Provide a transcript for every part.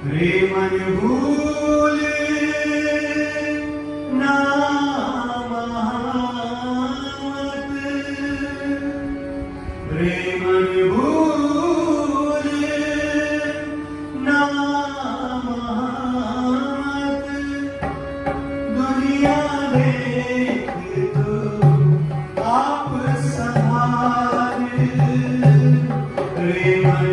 प्रेमन भूले ना महामत, प्रेमन भूले ना महामत, दुनिया देख तो आप संभाले, प्रेमन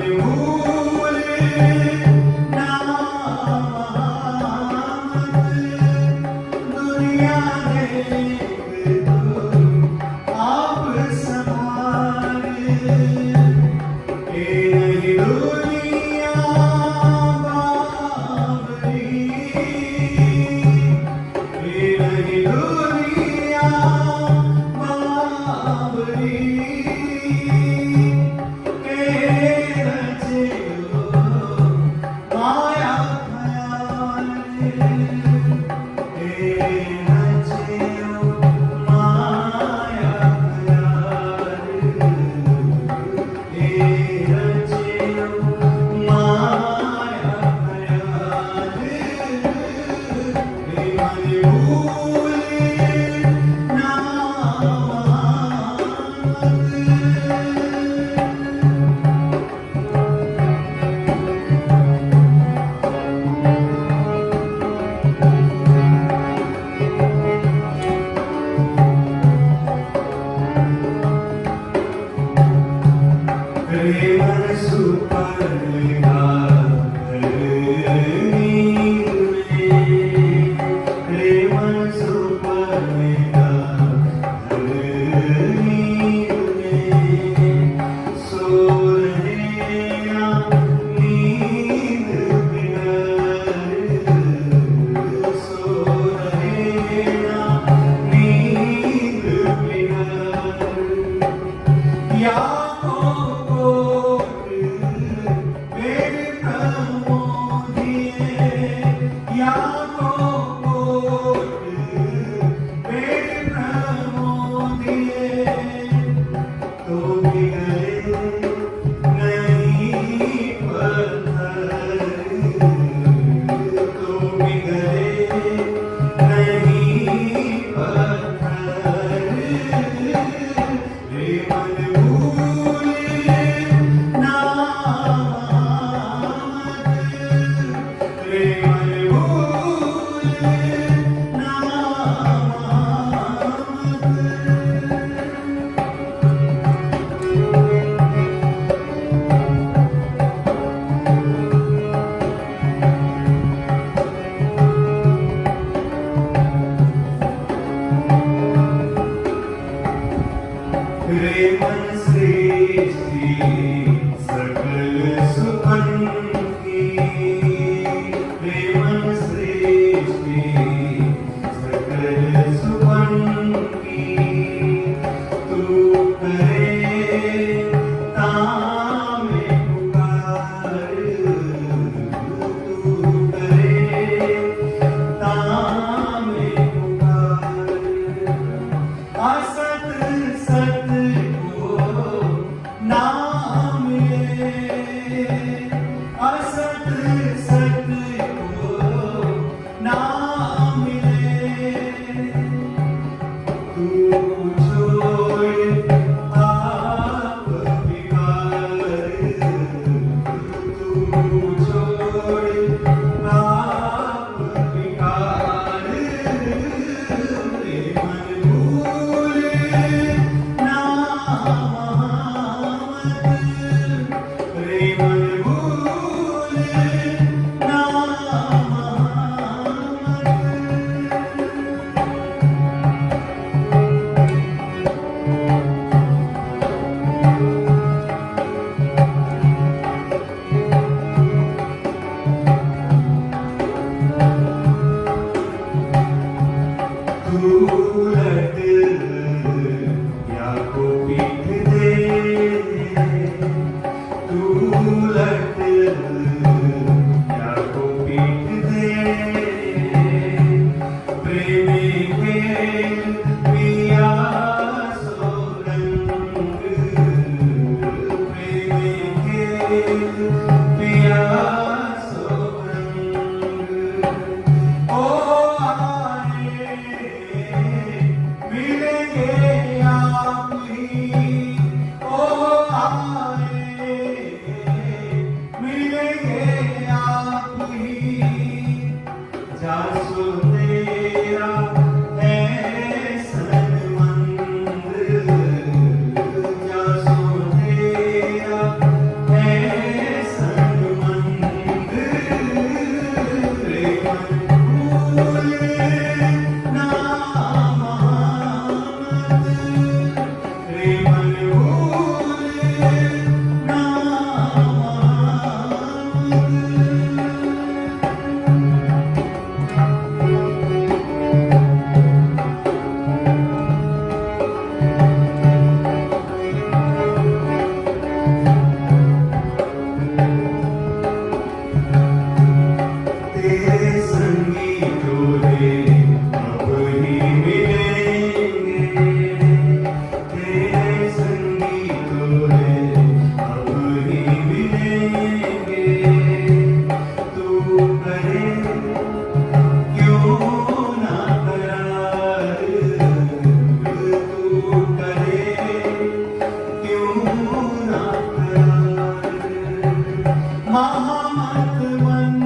महामत मन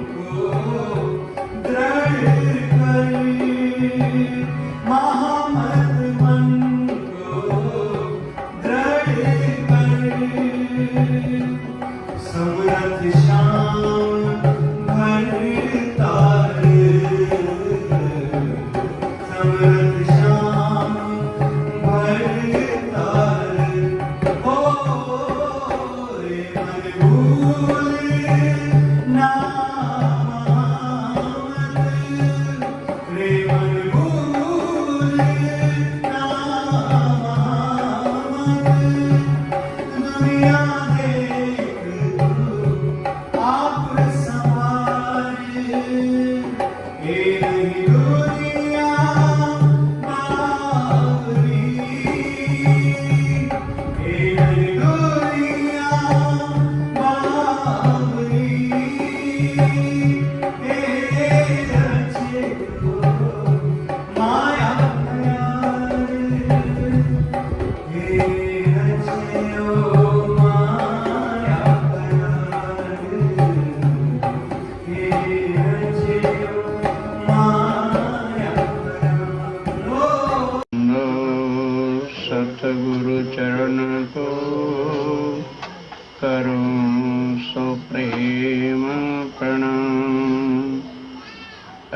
को दृढ़ कर, महामत मन को दृढ़ कर। समरथ श्याम भर तार, समरथ श्याम भर तार। हो रे मन भूल ना मत, रे मन भूल ना मत। दुनिया देख तू आप संवार, ये नहीं दुनिया बावरी, ये नहीं दुनिया बावरी। ये रचे को माया प्यार, ये रचे ओ माया प्यार, ये रचे ओ माया प्यार। ओ सतगुरु चरण को करूं सो प्रेम प्रणाम।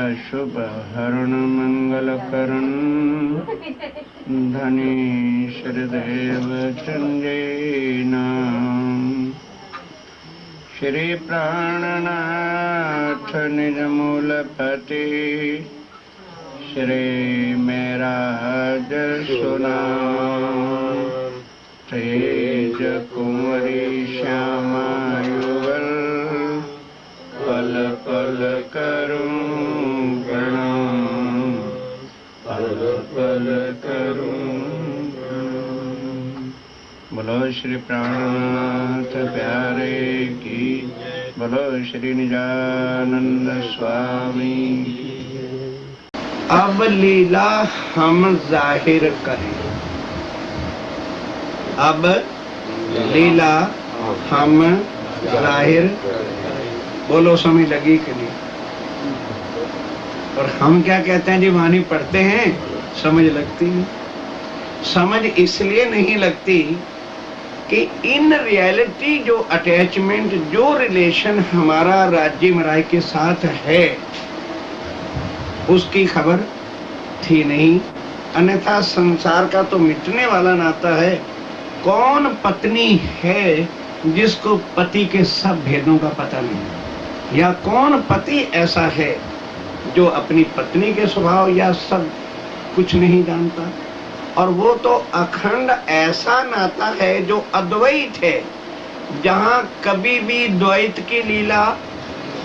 अशुभ हरण मंगल करण, धनी श्रीदेव चंजय नाम। श्री प्राणनाथ निज मूलपति, श्री मेरा सुना। तेज कुंवरी श्यामा युगल, पल पल करूं प्रणाम, पल पल करूं प्रणाम। बोलो श्री प्राणनाथ प्यारे की, बोलो श्री निजानंद स्वामी की। अब लीला हम जाहिर करें, अब लीला हम जाहिर, बोलो समझ लगी कि नहीं? और हम क्या कहते हैं जी, वाणी पढ़ते हैं समझ लगती नहीं। समझ इसलिए नहीं लगती कि इन रियलिटी जो अटैचमेंट, जो रिलेशन हमारा राज्य महाराज के साथ है, उसकी खबर थी नहीं। अन्यथा संसार का तो मिटने वाला नाता है। कौन पत्नी है जिसको पति के सब भेदों का पता नहीं, या कौन पति ऐसा है जो अपनी पत्नी के स्वभाव या सब कुछ नहीं जानता। और वो तो अखंड ऐसा नाता है जो अद्वैत है, जहाँ कभी भी द्वैत की लीला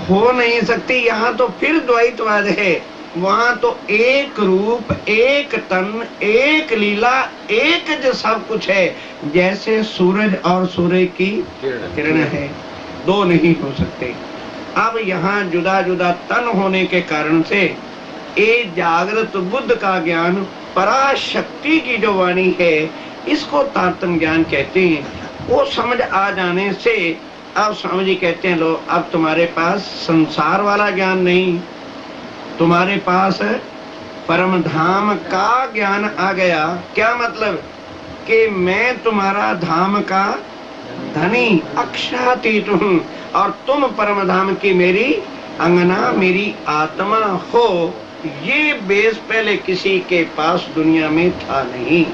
हो नहीं सकती। यहाँ तो फिर द्वैतवाद है, वहाँ तो एक रूप, एक तन, एक लीला, एक जो सब कुछ है। जैसे सूरज और सूर्य की किरण है, दो नहीं हो सकते। अब यहाँ जुदा जुदा तन होने के कारण से ये जागृत बुद्ध का ज्ञान, पराशक्ति की जो वाणी है, इसको तारतम्य ज्ञान कहते हैं। वो समझ आ जाने से अब स्वामी जी कहते हैं, लो अब तुम्हारे पास संसार वाला ज्ञान नहीं, तुम्हारे पास परम धाम का ज्ञान आ गया। क्या मतलब? कि मैं तुम्हारा धाम का धनी अक्षरातीत हूँ और तुम परम धाम की मेरी अंगना, मेरी आत्मा हो। ये बेस पहले किसी के पास दुनिया में था नहीं।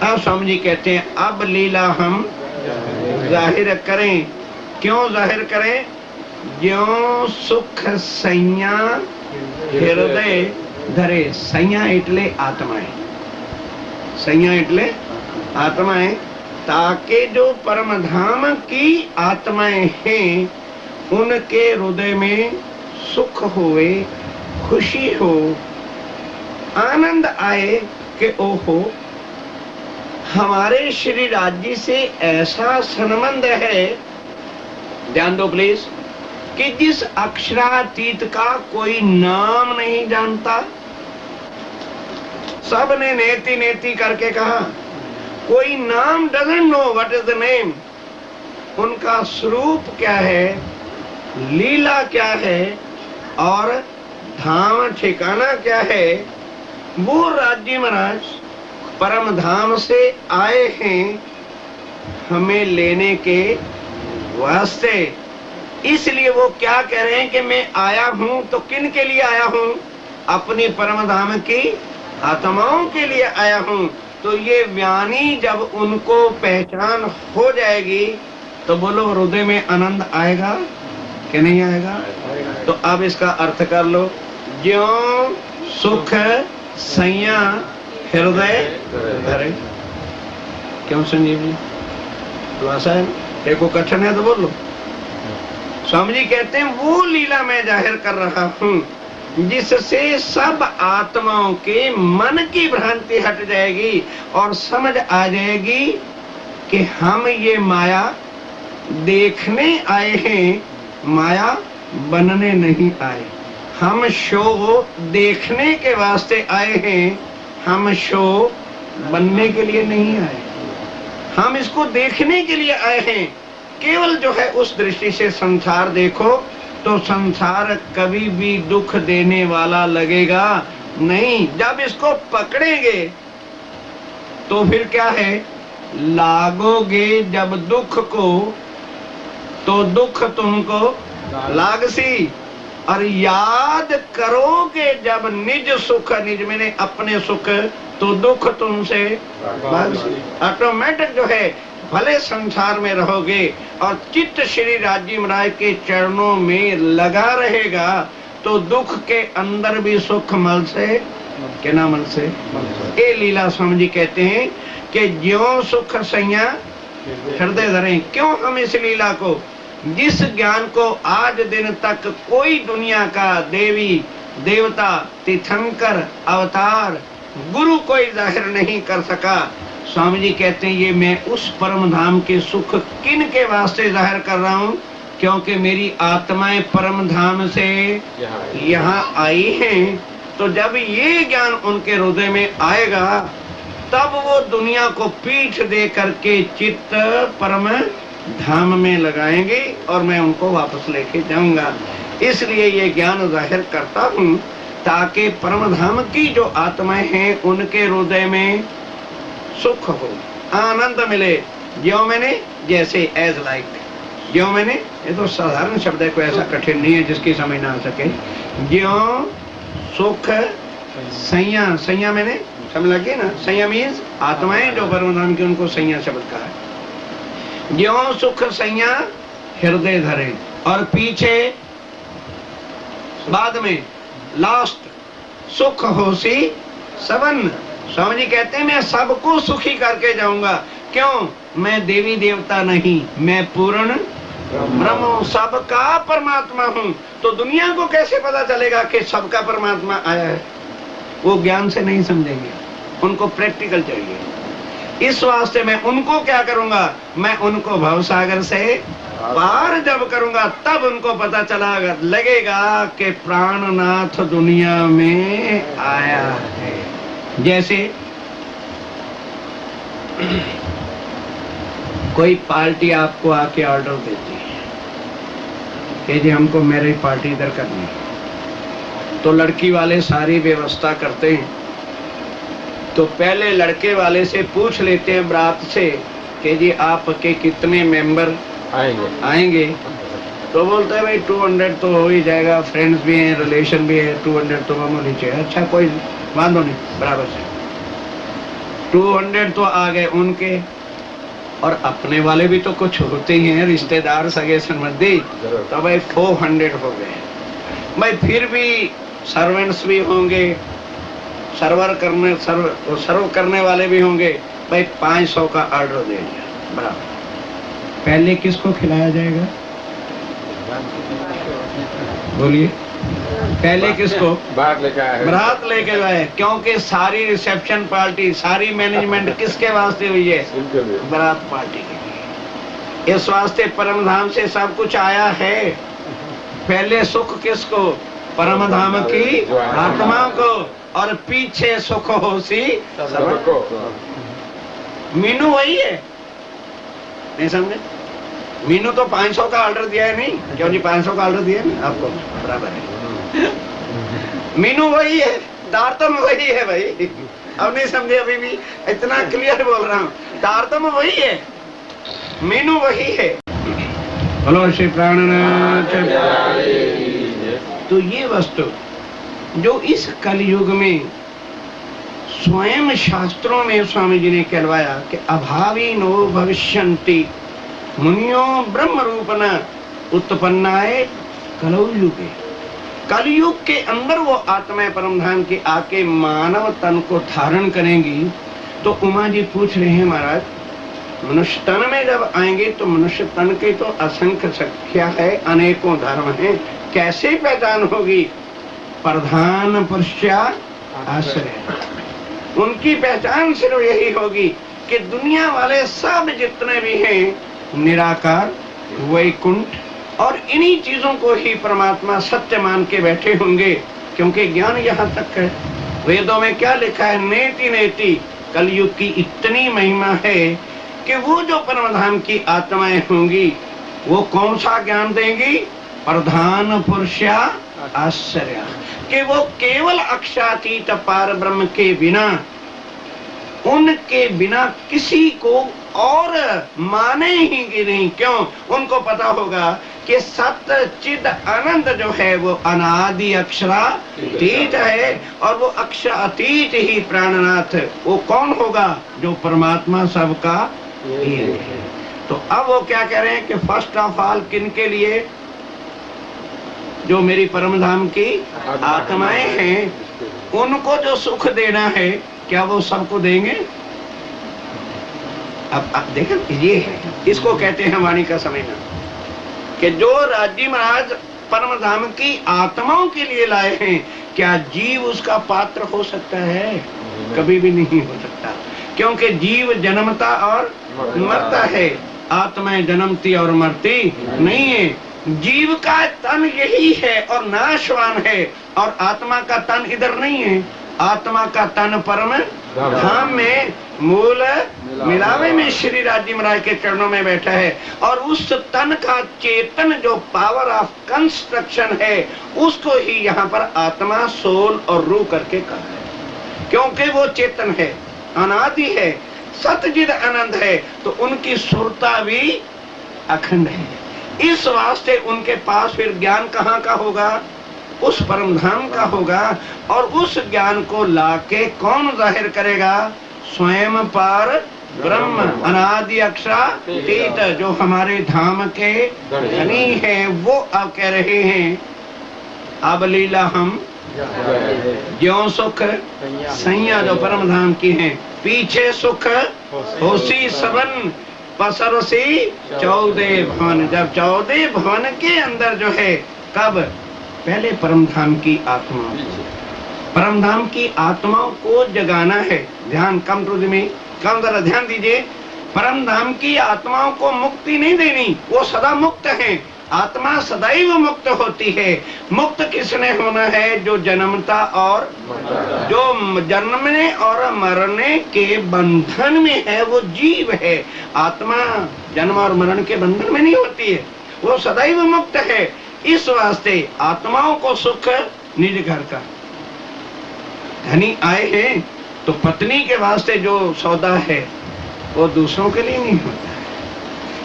अब स्वामी जी कहते हैं, अब लीला हम जाहिर करें। क्यों जाहिर करें? ज्यों सुख सैया हृदय धरे। सैया इटले आत्माएं, सैया इटले आत्माएं, ताकि जो परम धाम की आत्माएं हैं उनके हृदय में सुख होए, खुशी हो, आनंद आए कि ओहो हमारे श्री राज्य से ऐसा संबंध है। ध्यान दो प्लीज, कि जिस अक्षरातीत का कोई नाम नहीं जानता। सब ने नेति नेति करके कहा, कोई नाम doesn't know what is the name. उनका स्वरूप क्या है लीला क्या है और धाम ठिकाना क्या है, वो राज्य महाराज परम धाम से आए हैं हमें लेने के वास्ते। इसलिए वो क्या कह रहे हैं कि मैं आया हूं, तो किन के लिए आया हूं? अपनी परम धाम की आत्माओं के लिए आया हूं। तो ये ज्ञानी जब उनको पहचान हो जाएगी तो बोलो हृदय में आनंद आएगा कि नहीं आएगा? तो अब इसका अर्थ कर लो, ज्यों सुख सैया हृदय धरे। क्यों संजीव जी, तो ऐसा है, देखो कठिन है तो बोलो। स्वामी जी कहते हैं वो लीला मैं जाहिर कर रहा हूं जिससे सब आत्माओं के मन की भ्रांति हट जाएगी और समझ आ जाएगी कि हम ये माया देखने आए हैं, माया बनने नहीं आए। हम शो देखने के वास्ते आए हैं, हम शो बनने के लिए नहीं आए। हम इसको देखने के लिए आए हैं। केवल जो है उस दृष्टि से संसार देखो तो संसार कभी भी दुख देने वाला लगेगा नहीं। जब इसको पकड़ेंगे तो फिर क्या है, लागोगे जब दुख को तो दुख तुमको लागसी, और याद करोगे जब निज सुख, निज मैंने अपने सुख, तो दुख तुमसे भागसी। ऑटोमेटिक जो है भले संसार में रहोगे और चित्त श्री राजी महाराज के चरणों में लगा रहेगा तो दुख के अंदर भी सुख मल से के ना मल से। ये लीला स्वामी जी कहते हैं कि ज्यों सुख सैया हृदय धरे। क्यों हम इस लीला को, जिस ज्ञान को आज दिन तक कोई दुनिया का देवी देवता तीर्थंकर अवतार गुरु कोई जाहिर नहीं कर सका, स्वामी जी कहते हैं ये मैं उस परम धाम के सुख किन के वास्ते जाहिर कर रहा हूँ, क्योंकि मेरी आत्माएं परम धाम से यहाँ आई हैं। तो जब ये ज्ञान उनके हृदय में आएगा तब वो दुनिया को पीठ दे करके चित्त परम धाम में लगाएंगे और मैं उनको वापस लेके जाऊंगा। इसलिए ये ज्ञान जाहिर करता हूँ ताकि परम धाम की जो आत्माएं हैं उनके हृदय में सुख हो, आनंद मिले। ज्यों मैंने जैसे एज लाइक, ज्यों मैंने, ये तो साधारण शब्द है, कोई ऐसा कठिन नहीं है जिसकी समझ ना आ सके। ज्यों सुख सैया, सैया मैंने समझ लगे ना, सैया मीन्स आत्माएं जो परम धाम की, उनको सैया शब्द कहा है। ज्यों सुख सैया हृदय धरे, और पीछे बाद में लास्ट सुख होसी सबन। स्वामी जी कहते हैं मैं सबको सुखी करके जाऊंगा। क्यों? मैं देवी देवता नहीं, मैं पूर्ण ब्रह्म हूं, सबका परमात्मा हूं। तो दुनिया को कैसे पता चलेगा कि सबका परमात्मा आया है? वो ज्ञान से नहीं समझेंगे, उनको प्रैक्टिकल चाहिए। इस वास्ते मैं उनको क्या करूंगा, मैं उनको भवसागर से पार जब करूंगा तब उनको पता चला लगेगा कि प्राणनाथ दुनिया में आया है। जैसे कोई पार्टी आपको आके ऑर्डर देती है कि जी हमको मैरिज पार्टी इधर करनी है, तो लड़की वाले सारी व्यवस्था करते हैं। तो पहले लड़के वाले से पूछ लेते हैं बारात से कि जी आपके कितने मेंबर आएंगे। तो बोलते हैं भाई 200 तो हो ही जाएगा, फ्रेंड्स भी हैं, रिलेशन भी है, 200 तो मामूली चाहिए। अच्छा कोई वादो नहीं, बराबर से 200 तो आ गए उनके, और अपने वाले भी तो कुछ होते ही हैं, रिश्तेदार सगे संबंधी, तो भाई 400 हो गए। भाई फिर भी सर्वेंट्स भी होंगे, सर्व करने वाले भी होंगे, भाई 500 का ऑर्डर दे दिया, बराबर। पहले किसको खिलाया जाएगा, बोलिए? पहले किसको? बारात लेके गए, क्योंकि सारी रिसेप्शन पार्टी, सारी मैनेजमेंट किसके वास्ते हुई है? बारात पार्टी के लिए। इस वास्ते परम धाम से सब कुछ आया है। पहले सुख किसको? परम धाम की आत्मा को, और पीछे सुख होसी सबको। मीनू वही है, नहीं समझे? मीनू तो 500 का ऑर्डर दिया है नहीं, क्यों जी 500 का ऑर्डर दिया है ना आपको, बराबर है। मीनू वही है, तारतम वही है भाई। अब नहीं समझे, अभी भी इतना क्लियर बोल रहा हूँ, तारतम वही है, मीनू वही है। बोलो श्री प्राणनाथ। तो ये वस्तु जो इस कलयुग में स्वयं शास्त्रों में स्वामी जी ने कहलवाया कि अभावी नो भविष्यन्ति मुनियो ब्रह्म रूपना उत्पन्नाए कलयुगे। कलयुग के अंदर वो आत्मा परम धाम की आके मानव तन को धारण करेंगी। तो उमा जी पूछ रहे हैं महाराज, मनुष्य तन में जब आएंगे तो मनुष्य तन के तो असंख्य संख्या है, अनेकों धर्म हैं, कैसे पहचान होगी? प्रधान पुरुषा आश्रय, उनकी पहचान सिर्फ यही होगी कि दुनिया वाले सब जितने भी हैं निराकार, वैकुंठ और इन्हीं चीजों को ही परमात्मा सत्य मान के बैठे होंगे, क्योंकि ज्ञान यहाँ तक है। वेदों में क्या लिखा है? नेति नेति। कलयुग की इतनी महिमा है कि वो जो परमधाम की आत्माएं होंगी वो कौन सा ज्ञान देंगी? प्रधान पुरुषा आश्चर्य, कि वो केवल अक्षातीत पार ब्रह्म के बिना, उनके बिना किसी को और माने ही नहीं। क्यों? उनको पता होगा कि सत्य चिद आनंद जो है वो अनादि अक्षरातीत है, और वो अक्षरातीत ही प्राणनाथ वो कौन होगा? जो परमात्मा सबका ही है। तो अब वो क्या कह रहे हैं कि फर्स्ट ऑफ ऑल किन के लिए? जो मेरी परमधाम की आत्माएं हैं, उनको जो सुख देना है, क्या वो सबको देंगे? अब देखें, ये है, इसको कहते हैं वाणी का समझना, कि जो राज्य महाराज परमधाम की आत्माओं के लिए लाए हैं, क्या जीव उसका पात्र हो सकता है? कभी भी नहीं हो सकता, क्योंकि जीव जन्मता और मरता है, आत्माएं जन्मती और मरती नहीं है। जीव का तन यही है और नाशवान है, और आत्मा का तन इधर नहीं है। आत्मा का तन परम धाम में मूल मिलावे में श्री राज्य महाराज के चरणों में बैठा है, और उस तन का चेतन जो पावर ऑफ कंस्ट्रक्शन है, उसको ही यहाँ पर आत्मा, सोल और रूह करके कहा है, क्योंकि वो चेतन है, अनादि है, सतचिद आनंद है, तो उनकी सुरता भी अखंड है। इस वास्ते उनके पास फिर ज्ञान कहाँ का होगा? उस परम धाम का होगा, और उस ज्ञान को लाके कौन जाहिर करेगा? स्वयं पार ब्रह्म अनादि अक्षरातीत जो हमारे धाम के धनी है, वो अब कह रहे हैं अब लीला हम ज्यों सुख सैया जो परम धाम की है, पीछे सुख होसी सबन पसरसी 14 भवन। जब 14 भवन के अंदर जो है, कब? पहले परमधाम की आत्मा, परमधाम की आत्माओं को जगाना है। ध्यान कम टू में, कम जरा ध्यान दीजिए। परमधाम की आत्माओं को मुक्ति नहीं देनी, वो सदा मुक्त है। आत्मा सदैव मुक्त होती है। मुक्त किसने होना है? जो जन्मता और जो जन्मने और मरने के बंधन में है, वो जीव है। आत्मा जन्म और मरण के बंधन में नहीं होती है, वो सदैव मुक्त है। इस वास्ते आत्माओं को सुख निज घर का। धनी आए हैं तो पत्नी के वास्ते जो सौदा है वो दूसरों के लिए नहीं होता है।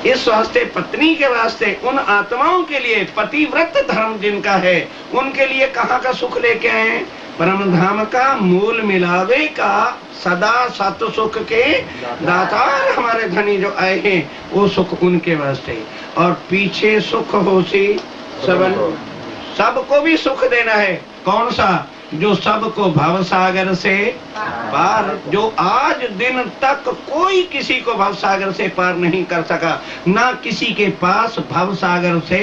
इस वास्ते पत्नी के वास्ते, उन आत्माओं के लिए, पतिव्रत धर्म जिनका है, उनके लिए कहाँ का सुख लेके आए? परमधाम का मूल मिलावे का सदा सत सुख के दातार हमारे धनी जो आए हैं, वो सुख उनके वास्ते। और पीछे सुख होसी सबन, सबको भी सुख देना है। कौन सा? जो सबको भव सागर से पार, जो आज दिन तक कोई किसी को भव सागर से पार नहीं कर सका, ना किसी के पास भव सागर से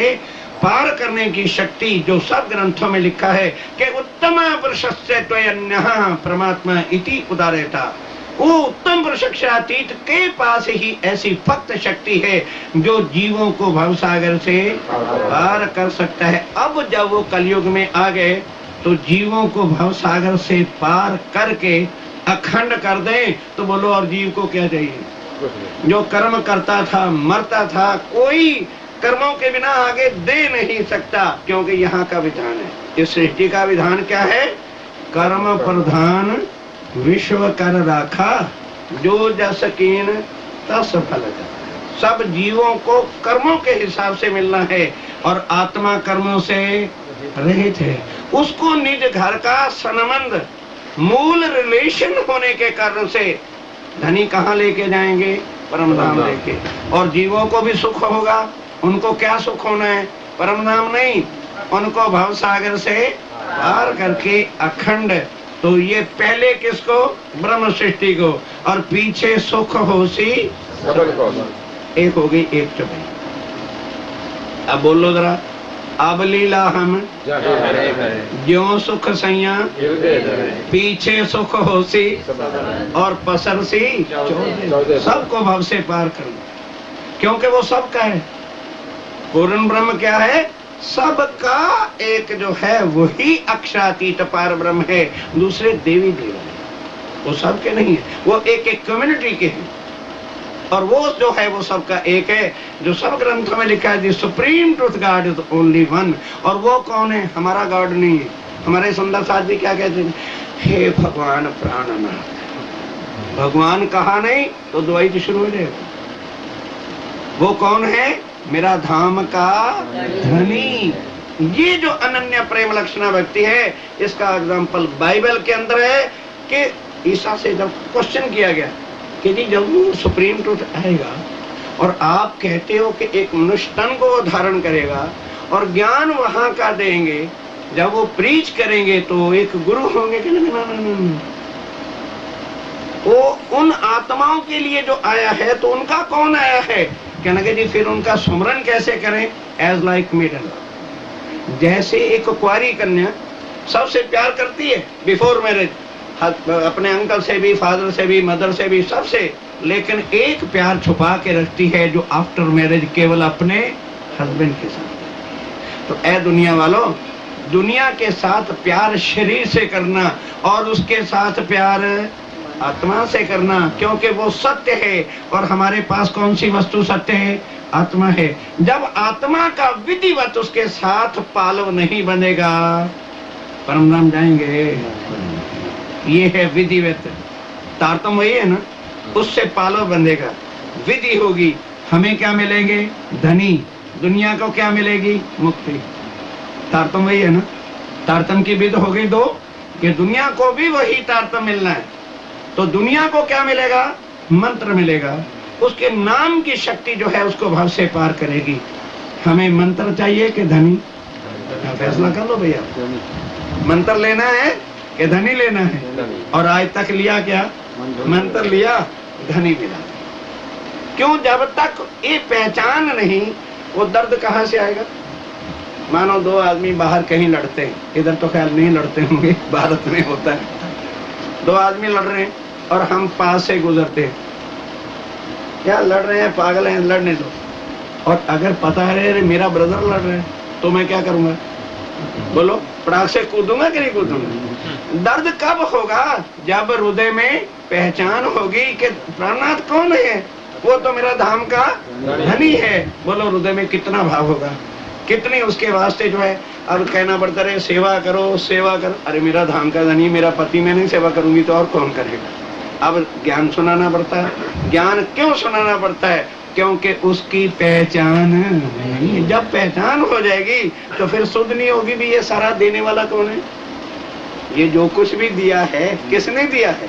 पार करने की शक्ति, जो सब ग्रंथों में लिखा है कि उत्तम पुरुषस्य त्वयन्यः परमात्मा इति उदारेता। वो उत्तम पुरुष अतीत के पास ही ऐसी फक्त शक्ति है जो जीवों को भव सागर से पार कर सकता है। अब जब वो कलयुग में आ गए तो जीवों को भव सागर से पार करके अखंड कर दें, तो बोलो और जीव को क्या चाहिए? जो कर्म करता था मरता था, कोई कर्मों के बिना आगे दे नहीं सकता, क्योंकि यहाँ का विधान है, इस सृष्टि का विधान क्या है? कर्म प्रधान विश्व कर राखा, जो जस कीन तस फल जा। सब जीवों को कर्मों के हिसाब से मिलना है और आत्मा कर्मों से रहित है। उसको निज घर का संबंध मूल रिलेशन होने के कारण से धनी कहाँ लेके जाएंगे? परम धाम लेके। और जीवों को भी सुख होगा। उनको क्या सुख होना है? परम धाम नहीं, उनको भव सागर से पार करके अखंड। तो ये पहले किसको? ब्रह्म सृष्टि को, और पीछे सुख होसी एक हो गई, एक चुपी। अब बोलो जरा, अब लीला हम ज्यों सुख सैया, पीछे सुख होसी और पसरसी सबको भव से पार करना, क्योंकि वो सबका है। पूर्ण ब्रह्म क्या है? सबका एक जो है वही अक्षरातीत पार ब्रह्म है, दूसरे देवी देव है, वो सबके नहीं है, वो एक एक कम्युनिटी के हैं। और वो जो है वो सबका एक है, जो सब ग्रंथों में लिखा है, the supreme truth God is only one. और वो कौन है? हमारा गॉड नहीं है। हमारे सुंदर साथ जी क्या कहते हैं? हे भगवान प्राणनाथ। भगवान कहा नहीं तो द्वैत शुरू हो जाएगा। वो कौन है? मेरा धाम का धनी। ये जो अनन्य प्रेम लक्षणा व्यक्ति है, इसका एग्जाम्पल बाइबल के अंदर है कि ईसा से जब क्वेश्चन किया गया कि जी जब वो सुप्रीम ट्रुथ आएगा और आप कहते हो कि एक मनुष्य तन को धारण करेगा और ज्ञान वहां का देंगे, जब वो प्रीच करेंगे तो एक गुरु होंगे कि नहीं? वो उन आत्माओं के लिए जो आया है, तो उनका कौन आया है? कहना कि जी फिर उनका सुमरन कैसे करें? एज लाइक मेडन, जैसे एक कुंवारी कन्या सबसे प्यार करती है बिफोर मैरिज, अपने अंकल से भी, फादर से भी, मदर से भी, सबसे, लेकिन एक प्यार छुपा के रखती है जो आफ्टर मैरिज केवल अपने हस्बैंड के साथ। तो ए दुनिया वालों, दुनिया के साथ प्यार शरीर से करना और उसके साथ प्यार आत्मा से करना, क्योंकि वो सत्य है। और हमारे पास कौन सी वस्तु सत्य है? आत्मा है। जब आत्मा का विधिवत उसके साथ पालव नहीं बनेगा, परम धाम जाएंगे। ये है विधिवत, तारतम वही है ना, उससे पालव बंधेगा, विधि होगी। हमें क्या मिलेंगे? धनी। दुनिया को क्या मिलेगी? मुक्ति। तारतम वही है ना। तारतम की विधि हो गई दो, कि दुनिया को भी वही तारतम मिलना है। तो दुनिया को क्या मिलेगा? मंत्र मिलेगा। उसके नाम की शक्ति जो है उसको भाव से पार करेगी। हमें मंत्र चाहिए कि धनी? फैसला कर लो भैया, मंत्र लेना है कि धनी लेना है? और आज तक लिया क्या? मंत्र लिया, धनी मिला। क्यों? जब तक ये पहचान नहीं, वो दर्द कहाँ से आएगा? मानो दो आदमी बाहर कहीं लड़ते हैं, इधर तो ख्याल नहीं लड़ते होंगे, भारत में होता है। दो आदमी लड़ रहे हैं और हम पास से गुजरते हैं, क्या लड़ रहे हैं, पागल हैं, लड़ने दो। और अगर पता है मेरा ब्रदर लड़ रहे हैं तो मैं क्या करूंगा? बोलो, पटाख से कूदूंगा कि नहीं कूदूंगा? दर्द कब होगा? जब हृदय में पहचान होगी कि प्राणनाथ कौन है, वो तो मेरा धाम का धनी है। बोलो, हृदय में कितना भाव होगा, कितनी उसके वास्ते जो है। अब कहना पड़ता है सेवा करो, सेवा करो। अरे मेरा धाम का धनी, मेरा पति, मैं नहीं सेवा करूंगी तो और कौन करेगा? अब ज्ञान सुनाना पड़ता है। ज्ञान क्यों सुनाना पड़ता है? क्योंकि उसकी पहचान नहीं। जब पहचान हो जाएगी तो फिर सुध नहीं होगी भी ये सारा देने वाला कौन है, ये जो कुछ भी दिया है किसने दिया है।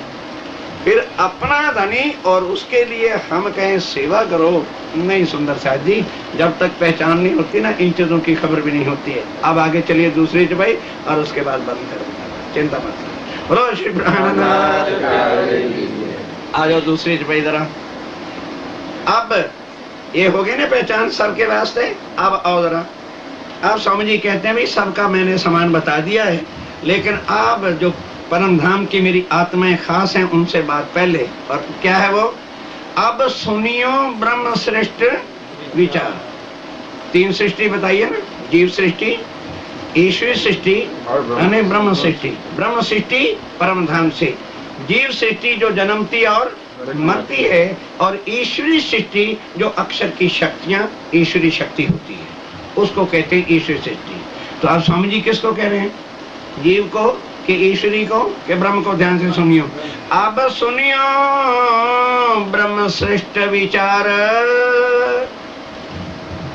फिर अपना धनी और उसके लिए हम कहें सेवा करो, नहीं सुंदर साथ जी, जब तक पहचान नहीं होती ना, इन चीजों की खबर भी नहीं होती है। अब आगे चलिए दूसरी चौपाई और उसके बाद बंद कर देना, चिंता मत करो। बोलो श्री प्राणनाथ। आ जाओ दूसरी चौपाई जरा। अब ये हो गई ना पहचान सबके वास्ते। अब आओ जरा। अब स्वामी जी कहते हैं भाई सबका मैंने सामान बता दिया है, लेकिन अब जो परम धाम की मेरी आत्माएं खास हैं उनसे बात पहले। और क्या है वो? अब सुनियो ब्रह्म श्रेष्ठ विचार। तीन सृष्टि बताइए ना, जीव सृष्टि, ईश्वरी सृष्टि और ब्रह्म सृष्टि। ब्रह्म सृष्टि परम धाम से, जीव सृष्टि जो जन्मती और मरती है, और ईश्वरी सृष्टि जो अक्षर की शक्तियां ईश्वरी शक्ति होती है उसको कहते हैं ईश्वरी सृष्टि। तो आप स्वामी जी किसको कह रहे हैं, जीव को कि ईश्वरी को कि ब्रह्म को? ध्यान से सुनियो, अब सुनियो ब्रह्म श्रेष्ठ विचार।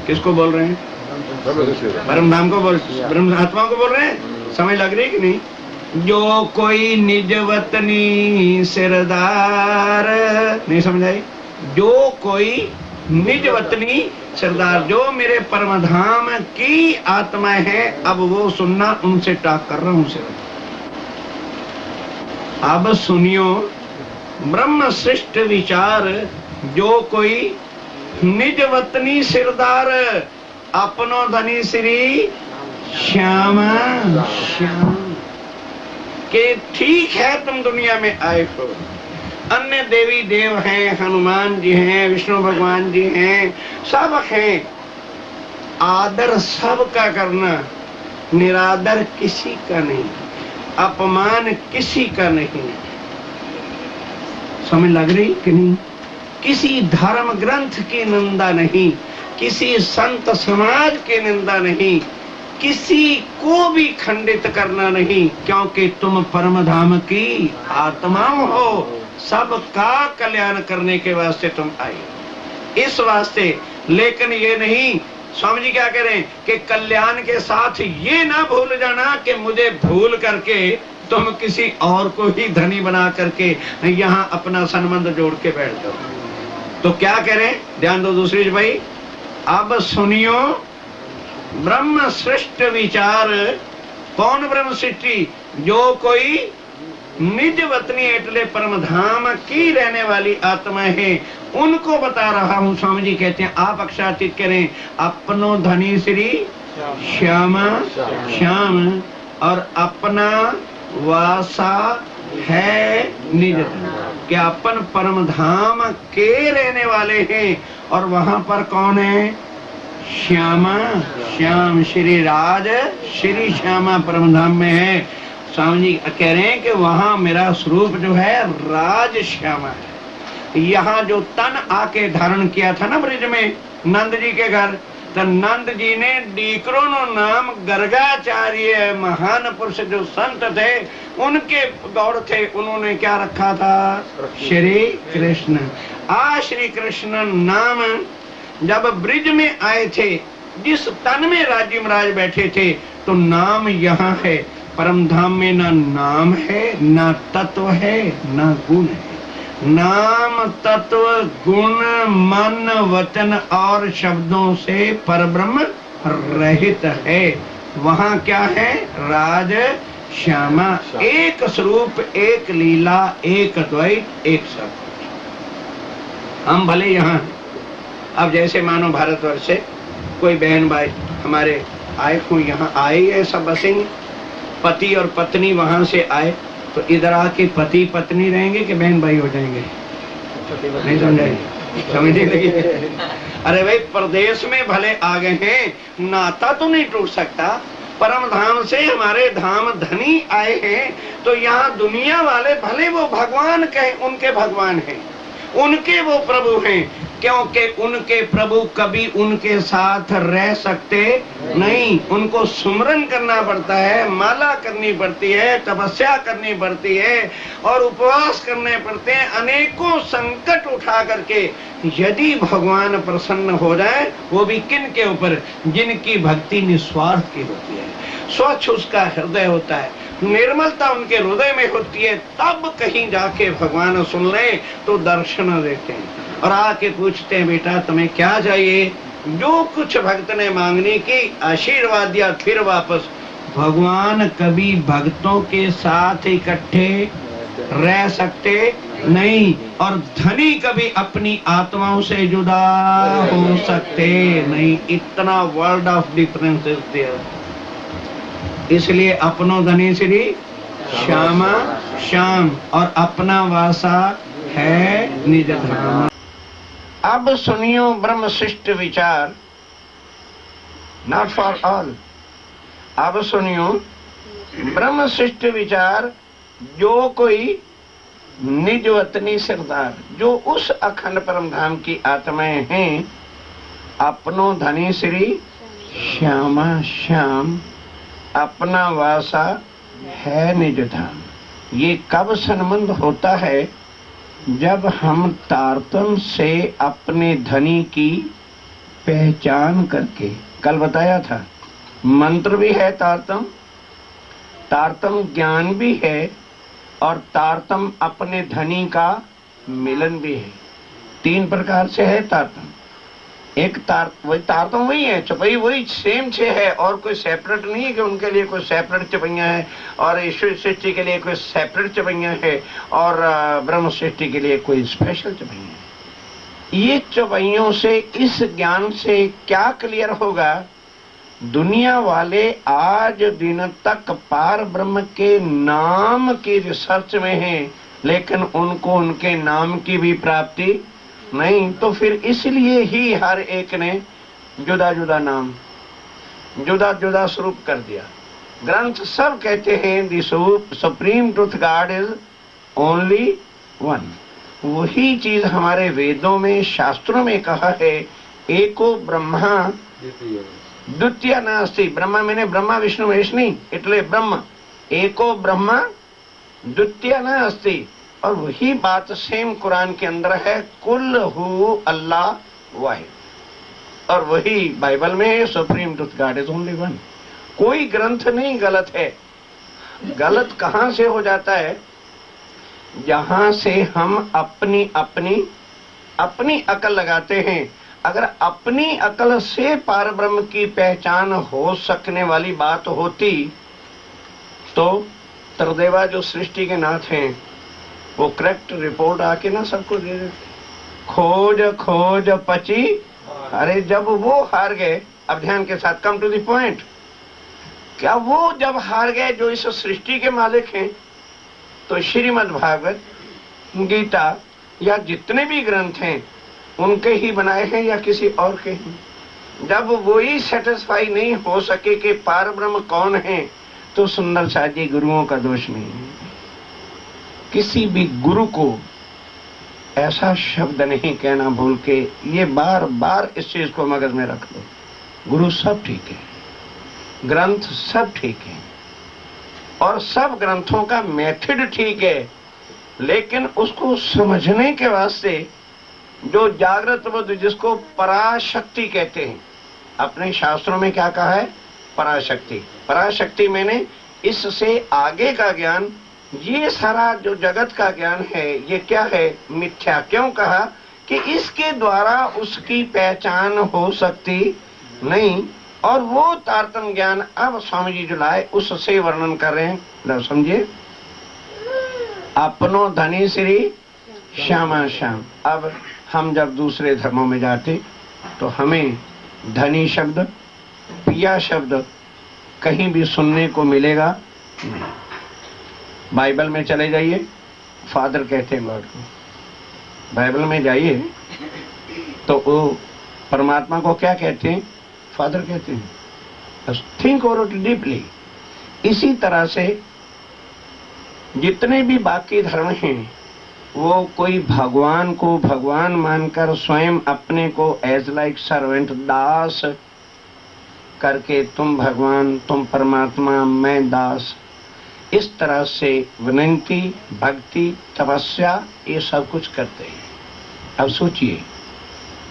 किसको बोल रहे हैं? परम धाम को बोल, ब्रह्म आत्मा को बोल रहे हैं। समझ लग रही है कि नहीं? जो कोई निज वतनी सिरदार, नहीं समझ आई? जो कोई निज वतनी सिरदार, जो मेरे परम धाम की आत्मा है, अब वो सुनना, उनसे टाक कर रहा हूं सिर। अब सुनियो ब्रह्म श्रेष्ठ विचार, जो कोई निज वतनी सिरदार, अपनो धनी श्री श्याम श्याम। के ठीक है तुम दुनिया में आए हो, अन्य देवी देव हैं, हनुमान जी हैं, विष्णु भगवान जी हैं, सब हैं, आदर सबका करना, निरादर किसी का नहीं, अपमान किसी का नहीं। समझ लग रही कि नहीं? किसी धर्म ग्रंथ की निंदा नहीं, किसी संत समाज की निंदा नहीं, किसी को भी खंडित करना नहीं, क्योंकि तुम परम धाम की आत्मा हो, सबका कल्याण करने के वास्ते तुम आए, इस वास्ते। लेकिन ये नहीं, स्वामी जी क्या कह रहे हैं कि कल्याण के साथ ये ना भूल जाना कि मुझे भूल करके तुम किसी और को ही धनी बना करके यहाँ अपना संबंध जोड़ के बैठ जाओ। तो क्या कह रहे हैं, ध्यान दो दूसरी भाई, अब सुनियो ब्रह्म श्रेष्ठ विचार। कौन ब्रह्म सृष्टि? जो कोई निज वतनी एटले परम धाम की रहने वाली आत्मा है, उनको बता रहा हूं। स्वामी जी कहते हैं आप अक्षरातीत करें, अपनो धनी श्री श्यामा श्याम, और अपना वासा है निज धन, कि अपन परम धाम के रहने वाले हैं। और वहां पर कौन है? श्यामा श्याम, श्री राज श्री श्यामा परम धाम में है। स्वामी जी कह रहे हैं कि वहां मेरा स्वरूप जो है राज श्यामा है। यहाँ जो तन आके धारण किया था ना ब्रिज में नंद जी के घर, तो नंद जी ने डीकरो नो नाम गर्गाचार्य महान पुरुष जो संत थे, उनके गौड़ थे, उन्होंने क्या रखा था? श्री कृष्ण। श्री कृष्ण नाम जब ब्रिज में आए थे, जिस तन में राज्य महाराज बैठे थे, तो नाम यहाँ है। परम धाम में ना नाम है, ना तत्व है, ना गुण है। नाम तत्व गुण मन वचन और शब्दों से परब्रह्म रहित है। वहाँ क्या है? राज श्यामा, एक स्वरूप, एक लीला, एक द्वैत, एक सब। हम भले यहाँ, अब जैसे मानो भारतवर्ष से कोई बहन भाई हमारे आए हो, यहाँ आए है, सब बसेंगे, पति और पत्नी वहां से आए, तो इधर आके पति पत्नी रहेंगे कि बहन भाई हो जाएंगे? नहीं समझाएंगे, समझने लगी। अरे भाई, प्रदेश में भले आ गए हैं, नाता तो नहीं टूट सकता। परम धाम से हमारे धाम धनी आए हैं, तो यहाँ दुनिया वाले भले वो भगवान कहें, उनके भगवान हैं, उनके वो प्रभु हैं, क्योंकि उनके प्रभु कभी उनके साथ रह सकते नहीं। उनको सुमरन करना पड़ता है, माला करनी पड़ती है, तपस्या करनी पड़ती है, और उपवास करने पड़ते हैं, अनेकों संकट उठा करके। यदि भगवान प्रसन्न हो जाए, वो भी किन के ऊपर? जिनकी भक्ति निस्वार्थ की होती है, स्वच्छ उसका हृदय होता है, निर्मलता उनके हृदय में होती है, तब कहीं जाके भगवान सुन ले तो दर्शन देते हैं और आके पूछते हैं, बेटा तुम्हें क्या चाहिए? जो कुछ भक्त ने मांगने की आशीर्वाद दिया, फिर वापस। भगवान कभी भक्तों के साथ इकट्ठे रह सकते नहीं, और धनी कभी अपनी आत्माओं से जुदा हो सकते नहीं। इतना world of difference is there. इसलिए अपनो धनी श्री श्यामा श्याम, और अपना वासा है निज धाम। अब सुनियो ब्रह्म श्रेष्ठ विचार, नॉट फॉर ऑल। अब सुनियो ब्रह्म श्रेष्ठ विचार, जो कोई निज वतनी सिरदार, जो उस अखंड परम धाम की आत्माएं हैं, अपनो धनी श्री श्यामा श्याम, अपना वासा है निज धाम। ये कब संबंध होता है? जब हम तारतम से अपने धनी की पहचान करके, कल बताया था मंत्र भी है तारतम, तारतम ज्ञान भी है, और तारतम अपने धनी का मिलन भी है। 3 प्रकार से है तारतम। एक तारतम वही है, चौपाई वही सेम से है, और कोई सेपरेट नहीं है कि उनके लिए कोई सेपरेट चौपाइयां है और ईश्वर सृष्टि के लिए कोई सेपरेट चौपाइयां है और ब्रह्म सृष्टि के लिए कोई स्पेशल चौपाइयां है। ये चौपाइयों से, इस ज्ञान से क्या क्लियर होगा? दुनिया वाले आज दिन तक पार ब्रह्म के नाम की रिसर्च में हैं, लेकिन उनको उनके नाम की भी प्राप्ति नहीं। तो फिर इसलिए ही हर एक ने जुदा जुदा नाम, जुदा जुदा स्वरूप कर दिया। ग्रंथ सब कहते हैं the supreme truth God is only one. वही चीज हमारे वेदों में, शास्त्रों में कहा है, एको ब्रह्मा द्वितीय नास्ति। ब्रह्मा मैंने ब्रह्मा विष्णु महेश नहीं, इतले ब्रह्म एको ब्रह्मा द्वितीय नास्ति। और वही बात सेम कुरान के अंदर है, कुल हु अल्लाह वाहिद, और वही बाइबल में है, supreme truth God is only one. कोई ग्रंथ नहीं गलत है। गलत कहां से हो जाता है? जहां से हम अपनी अपनी अपनी अकल लगाते हैं। अगर अपनी अकल से पार ब्रह्म की पहचान हो सकने वाली बात होती तो त्रिदेवा जो सृष्टि के नाथ हैं वो करेक्ट रिपोर्ट आके ना सबको दे देते। खोज खोज पची, अरे जब वो हार गए, अब ध्यान के साथ कम टू द पॉइंट, क्या वो जब हार गए जो इस सृष्टि के मालिक हैं, तो श्रीमद् भागवत, गीता या जितने भी ग्रंथ हैं उनके ही बनाए हैं या किसी और के हैं? जब वो ही सेटिस्फाई नहीं हो सके कि पार ब्रह्म कौन है, तो सुंदर साजी गुरुओं का दोष नहीं है। किसी भी गुरु को ऐसा शब्द नहीं कहना भूल के, ये बार बार इस चीज को मगज में रख लो। गुरु सब ठीक है, ग्रंथ सब ठीक है, और सब ग्रंथों का मेथड ठीक है, लेकिन उसको समझने के वास्ते जो जागृत बुद्ध, जिसको पराशक्ति कहते हैं, अपने शास्त्रों में क्या कहा है? पराशक्ति। पराशक्ति मैंने इससे आगे का ज्ञान, ये सारा जो जगत का ज्ञान है ये क्या है? मिथ्या। क्यों कहा? कि इसके द्वारा उसकी पहचान हो सकती नहीं। और वो तारतम ज्ञान अब स्वामी जी जो लाए उससे वर्णन कर रहे हैं। लो समझिए, अपनो धनी श्री श्यामा श्याम। अब हम जब दूसरे धर्मों में जाते तो हमें धनी शब्द, पिया शब्द कहीं भी सुनने को मिलेगा नहीं। बाइबल में चले जाइए, फादर कहते हैं गॉड को। बाइबल में जाइए तो वो परमात्मा को क्या कहते हैं? फादर कहते हैं। बस थिंक ओवर इट डीपली। इसी तरह से जितने भी बाकी धर्म हैं वो कोई भगवान को भगवान मानकर स्वयं अपने को एज लाइक सर्वेंट, दास करके, तुम भगवान, तुम परमात्मा, मैं दास, इस तरह से विनती, भक्ति, तपस्या ये सब कुछ करते हैं। अब सोचिए,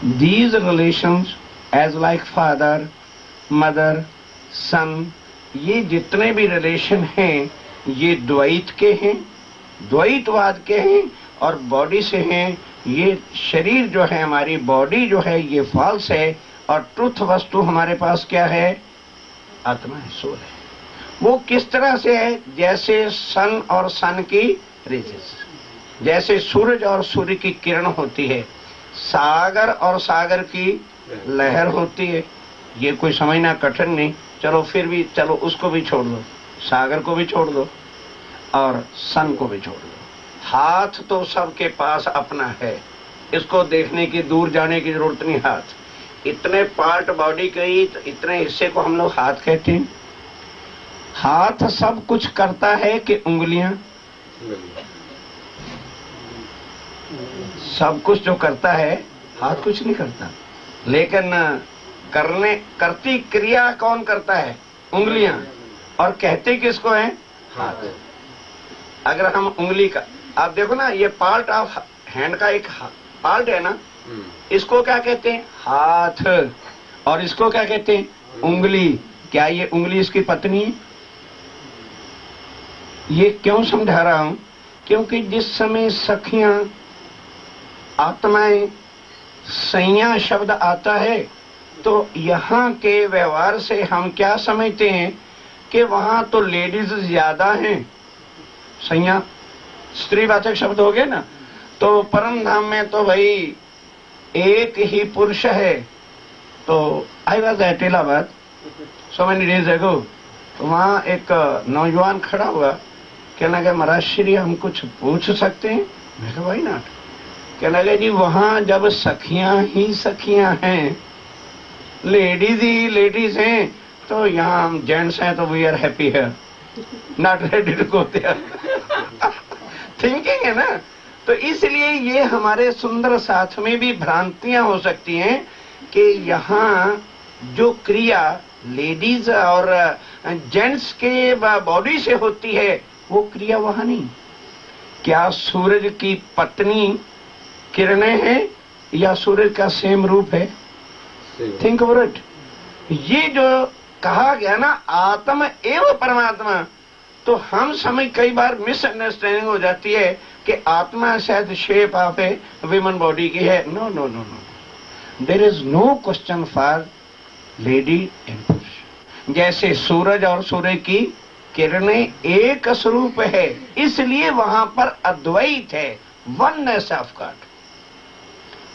these relations as like father, mother, son, ये जितने भी रिलेशन हैं ये द्वैत के हैं, द्वैतवाद के हैं, और बॉडी से हैं। ये शरीर जो है, हमारी बॉडी जो है, ये फॉल्स है, और ट्रुथ वस्तु हमारे पास क्या है? आत्मा है, सोल है। वो किस तरह से है? जैसे सन और सन की रेजेस, जैसे सूरज और सूर्य की किरण होती है, सागर और सागर की लहर होती है। ये कोई समझना कठिन नहीं। चलो फिर भी, चलो उसको भी छोड़ दो, सागर को भी छोड़ दो और सन को भी छोड़ दो। हाथ तो सबके पास अपना है, इसको देखने की, दूर जाने की जरूरत नहीं। हाथ, इतने पार्ट बॉडी के ही इतने हिस्से को हम लोग हाथ कहते हैं। हाथ सब कुछ करता है कि उंगलियां? सब कुछ जो करता है हाथ कुछ नहीं करता, लेकिन करती क्रिया कौन करता है? उंगलियां। और कहते किसको है? हाथ। अगर हम उंगली का, आप देखो ना, ये पार्ट ऑफ हैंड का एक पार्ट है ना, इसको क्या कहते हैं? हाथ। और इसको क्या कहते हैं? उंगली। क्या ये उंगली इसकी पत्नी है? ये क्यों समझा रहा हूं? क्योंकि जिस समय सखियां, आत्माएं, सैया शब्द आता है तो यहाँ के व्यवहार से हम क्या समझते हैं कि वहां तो लेडीज ज्यादा हैं। सैया स्त्रीवाचक शब्द हो गए ना, तो परम धाम में तो भाई एक ही पुरुष है। तो I was at Allahabad so many days एगो, तो वहां एक नौजवान खड़ा हुआ, कहने लगा महाराज श्री हम कुछ पूछ सकते हैं? मैं कहा भाई नॉट। कहने लगे जी वहां जब सखियां ही सखियां हैं, लेडीज ही लेडीज हैं, तो यहाँ हम जेंट्स हैं तो वी आर हैप्पी है, not ready to go there. Thinking है ना। तो इसलिए ये हमारे सुंदर साथ में भी भ्रांतियां हो सकती हैं कि यहाँ जो क्रिया लेडीज और जेंट्स के बॉडी से होती है वो क्रिया वहां नहीं। क्या सूरज की पत्नी किरणें हैं या सूरज का सेम रूप है? Think about it. ये जो कहा गया ना आत्म एवं परमात्मा, तो हम समझ कई बार मिसअंडरस्टैंडिंग हो जाती है कि आत्मा शायद shape of a women body की है। No no no no, there is no question for lady and पुरुष। जैसे सूरज और सूर्य की किरणें एक स्वरूप है, इसलिए वहां पर अद्वैत है, वननेस ऑफ गॉड।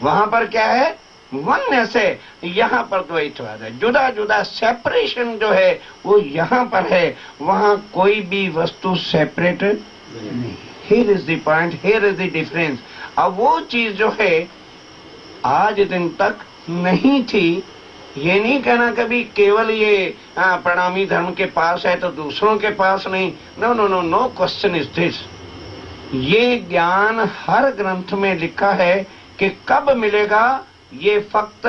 वहां पर क्या है? वननेस है। यहाँ पर द्वैतवाद है, जुदा जुदा सेपरेशन जो है वो यहाँ पर है, वहां कोई भी वस्तु सेपरेट नहीं। Here is the point, here is the difference. अब वो चीज जो है आज दिन तक नहीं थी। ये नहीं कहना कभी केवल ये प्रणामी धर्म के पास है तो दूसरों के पास नहीं। No no no no question is this. ये ज्ञान हर ग्रंथ में लिखा है कि कब मिलेगा? ये फक्त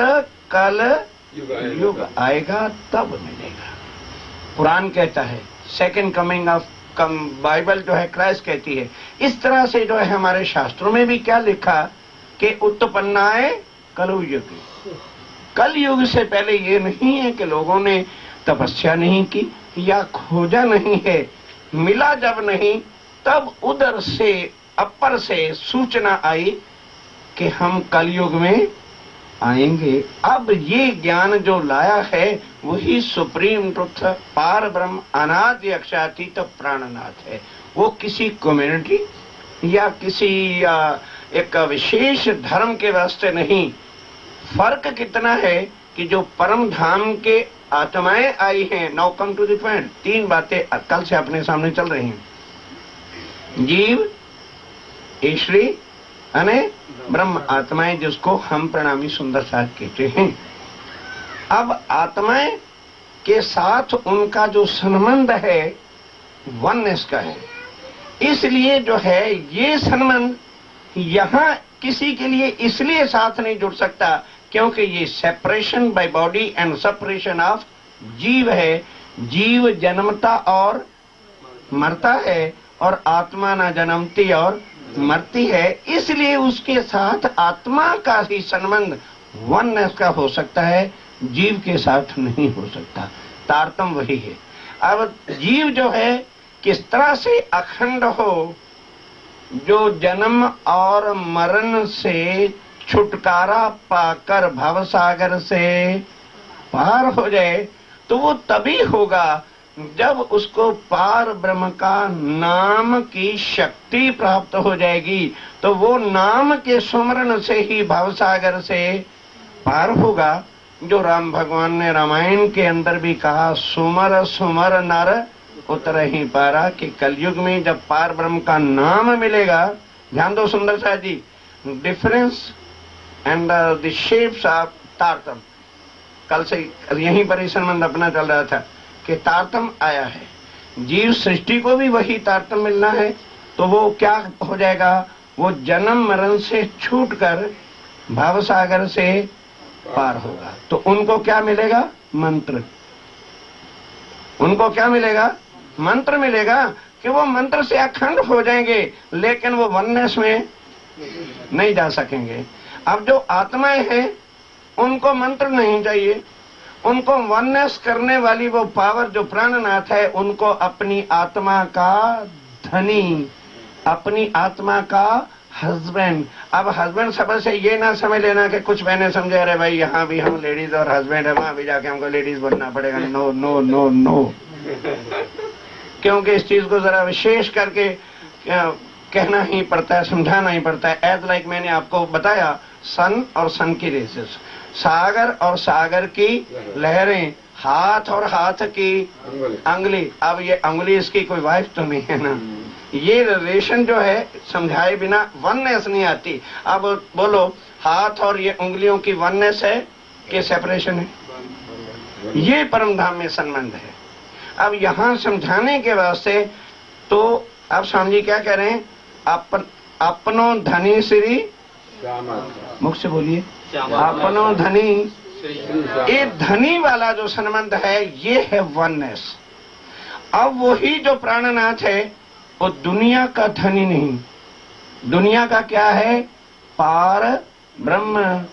कल युग आएगा तब मिलेगा। कुरान कहता है सेकंड कमिंग ऑफ बाइबल जो है क्राइस्ट कहती है। इस तरह से जो है हमारे शास्त्रों में भी क्या लिखा कि उत्पन्नाए कलयुग। कल युग से पहले ये नहीं है कि लोगों ने तपस्या नहीं की या खोजा नहीं है, मिला जब नहीं तब उधर से अपर से सूचना आई कि हम कलयुग में आएंगे। अब ये ज्ञान जो लाया है वही सुप्रीम ट्रुथ, पार ब्रह्म, अनादि अक्षातीत प्राणनाथ है। वो किसी कम्युनिटी या किसी एक विशेष धर्म के वास्ते नहीं। फर्क कितना है कि जो परम धाम के आत्माएं आई हैं। Now come to the point. तीन बातें कल से अपने सामने चल रही हैं। जीव, ईश्वरी अने ब्रह्म आत्माएं, जिसको हम प्रणामी सुंदर साथ कहते हैं। अब आत्माएं के साथ उनका जो संबंध है वननेस का है। इसलिए जो है ये संबंध यहाँ किसी के लिए इसलिए साथ नहीं जुड़ सकता क्योंकि ये separation by body and separation of जीव है। जीव जन्मता और मरता है और आत्मा ना जन्मती और मरती है। इसलिए उसके साथ आत्मा का ही संबंध वननेस का हो सकता है, जीव के साथ नहीं हो सकता। तारतम्य वही है। अब जीव जो है किस तरह से अखंड हो, जो जन्म और मरण से छुटकारा पाकर भवसागर से पार हो जाए, तो वो तभी होगा जब उसको पार ब्रह्म का नाम की शक्ति प्राप्त हो जाएगी। तो वो नाम के सुमरण से ही भवसागर से पार होगा। जो राम भगवान ने रामायण के अंदर भी कहा, सुमर सुमर नर उतर ही पारा, कि कलयुग में जब पार ब्रह्म का नाम मिलेगा। ध्यान दो सुंदर सा जी, difference and the shapes of तारतम। कल से यहीं पर ही संबंध अपना चल रहा था कि तारतम आया है। जीव सृष्टि को भी वही तारतम मिलना है, तो वो क्या हो जाएगा? वो जन्म मरण से छूटकर भव सागर से पार होगा। तो उनको क्या मिलेगा? मंत्र। उनको क्या मिलेगा? मंत्र मिलेगा कि वो मंत्र से अखंड हो जाएंगे, लेकिन वो वननेस में नहीं जा सकेंगे। अब जो आत्माएं हैं उनको मंत्र नहीं चाहिए, उनको वननेस करने वाली वो पावर जो प्राणनाथ है, उनको अपनी आत्मा का धनी, अपनी आत्मा का हस्बैंड। अब हस्बैंड शब्द से ये ना समझ लेना कि कुछ मैंने समझे अरे भाई यहाँ भी हम लेडीज और हस्बैंड है, वहां भी जाके हमको लेडीज बनना पड़ेगा। नो नो नो नो, क्योंकि इस चीज को जरा विशेष करके कहना ही पड़ता है, समझाना ही पड़ता है। एज लाइक मैंने आपको बताया, सन और सन की रेसेस, सागर और सागर की लहरें, हाथ और हाथ की अंगुली। अब ये अंगुली इसकी कोई वाइफ तो नहीं है ना, ये रिलेशन जो है समझाए बिना वननेस नहीं आती। अब बोलो, हाथ और ये उंगलियों की वननेस है कि सेपरेशन है? ये परम धाम में संबंध है। अब यहाँ समझाने के वास्ते तो अब स्वामी जी क्या कह रहे हैं? अपनो धनी श्री, मुख से बोलिए, अपनो धनी। ये धनी वाला जो संबंध है ये है वननेस। अब वही जो प्राणनाथ है वो दुनिया का धनी नहीं, दुनिया का क्या है? पार ब्रह्म,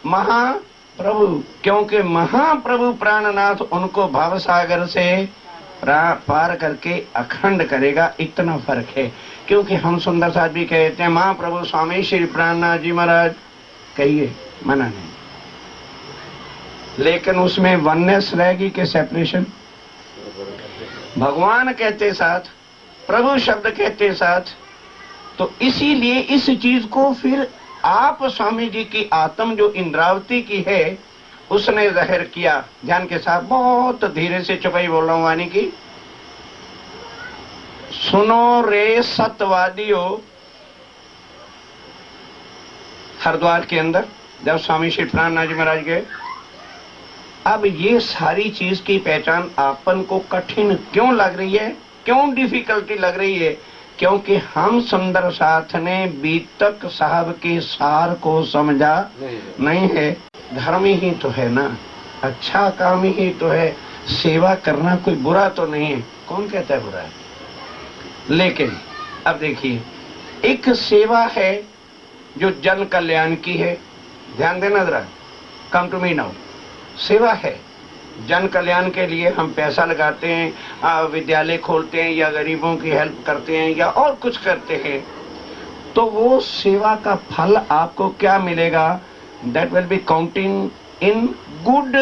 महाप्रभु। क्योंकि महाप्रभु प्राणनाथ उनको भव सागर से पार करके अखंड करेगा, इतना फर्क है। क्योंकि हम सुंदर साथ भी कहते हैं महाप्रभु स्वामी श्री प्राणनाथ जी महाराज, कहिए, मना नहीं, लेकिन उसमें वननेस रहेगी कि सेपरेशन? भगवान कहते साथ, प्रभु शब्द कहते साथ। तो इसीलिए इस चीज को फिर आप स्वामी जी की आत्म जो इंद्रावती की है उसने जाहिर किया। ध्यान के साथ, बहुत धीरे से चुपाई बोल रहा हूं वाणी की। सुनो रे सत्यवादियों, हरिद्वार के अंदर जब स्वामी श्री प्राणनाथ जी महाराज गए, अब ये सारी चीज की पहचान आपन को कठिन क्यों लग रही है, क्यों डिफिकल्टी लग रही है? क्योंकि हम सुंदर साथ ने बीतक साहब के सार को समझा नहीं है। धर्म ही तो है ना, अच्छा काम ही तो है, सेवा करना कोई बुरा तो नहीं है। कौन कहता है बुरा है? लेकिन अब देखिए, एक सेवा है जो जन कल्याण की है, ध्यान देना जरा, कम टू मी नाउ। सेवा है जन कल्याण के लिए, हम पैसा लगाते हैं, विद्यालय खोलते हैं या गरीबों की हेल्प करते हैं या और कुछ करते हैं, तो वो सेवा का फल आपको क्या मिलेगा? That will be counting in good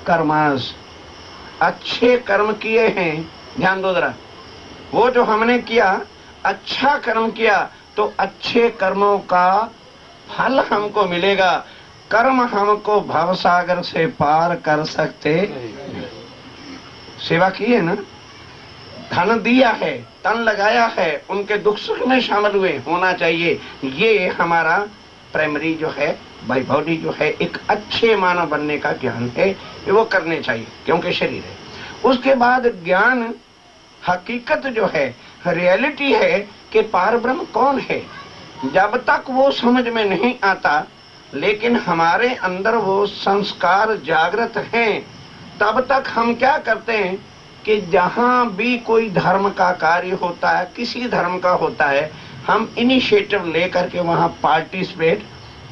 karmas. अच्छे कर्म किए हैं, ध्यान दो जरा, वो जो हमने किया, अच्छा कर्म किया, तो अच्छे कर्मों का फल हमको मिलेगा। कर्म हमको भवसागर से पार कर सकते नहीं। सेवा की है ना, धन दिया है, तन लगाया है, उनके दुख सुख में शामिल हुए होना चाहिए। ये हमारा प्राइमरी जो है, बाई बॉडी जो है, एक अच्छे मानव बनने का ज्ञान है, ये वो करने चाहिए क्योंकि शरीर है। उसके बाद ज्ञान, हकीकत जो है, रियलिटी है कि पार ब्रह्म कौन है। जब तक वो समझ में नहीं आता, लेकिन हमारे अंदर वो संस्कार जागृत हैं, तब तक हम क्या करते हैं कि जहां भी कोई धर्म का कार्य होता है, किसी धर्म का होता है, हम इनिशिएटिव लेकर के वहां पार्टिसिपेट